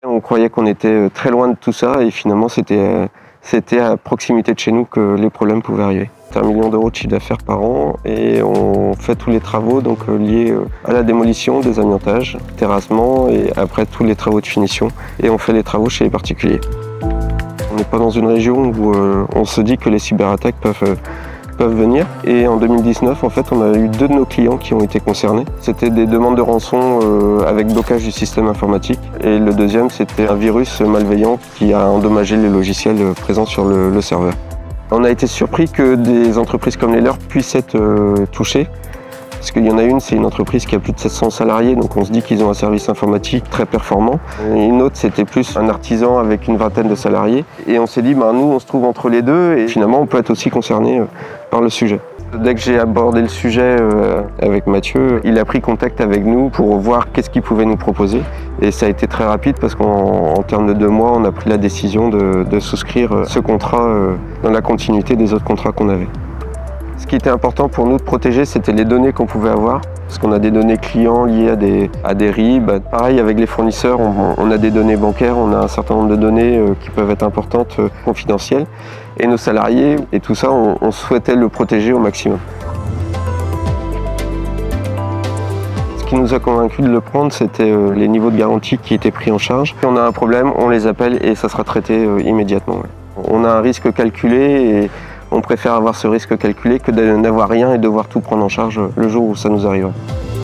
On croyait qu'on était très loin de tout ça et finalement c'était à proximité de chez nous que les problèmes pouvaient arriver. C'est 1 million d'euros de chiffre d'affaires par an et on fait tous les travaux donc, liés à la démolition, désamiantage, terrassement et après tous les travaux de finition. Et on fait les travaux chez les particuliers. On n'est pas dans une région où on se dit que les cyberattaques peuvent venir. Et en 2019, en fait, on a eu 2 de nos clients qui ont été concernés. C'était des demandes de rançon avec blocage du système informatique. Et le deuxième, c'était un virus malveillant qui a endommagé les logiciels présents sur le serveur. On a été surpris que des entreprises comme les leurs puissent être touchées. Parce qu'il y en a une, c'est une entreprise qui a plus de 700 salariés, donc on se dit qu'ils ont un service informatique très performant. Et une autre, c'était plus un artisan avec une vingtaine de salariés. Et on s'est dit, nous, on se trouve entre les deux et finalement, on peut être aussi concerné par le sujet. Dès que j'ai abordé le sujet avec Mathieu, il a pris contact avec nous pour voir qu'est-ce qu'il pouvait nous proposer. Et ça a été très rapide parce qu'en termes de 2 mois, on a pris la décision de souscrire ce contrat dans la continuité des autres contrats qu'on avait. Ce qui était important pour nous de protéger, c'était les données qu'on pouvait avoir, parce qu'on a des données clients liées à des RIB. Pareil avec les fournisseurs, on a des données bancaires, on a un certain nombre de données qui peuvent être importantes, confidentielles. Et nos salariés, et tout ça, on souhaitait le protéger au maximum. Ce qui nous a convaincus de le prendre, c'était les niveaux de garantie qui étaient pris en charge. Si on a un problème, on les appelle et ça sera traité immédiatement. On a un risque calculé et on préfère avoir ce risque calculé que d'avoir rien et devoir tout prendre en charge le jour où ça nous arrive.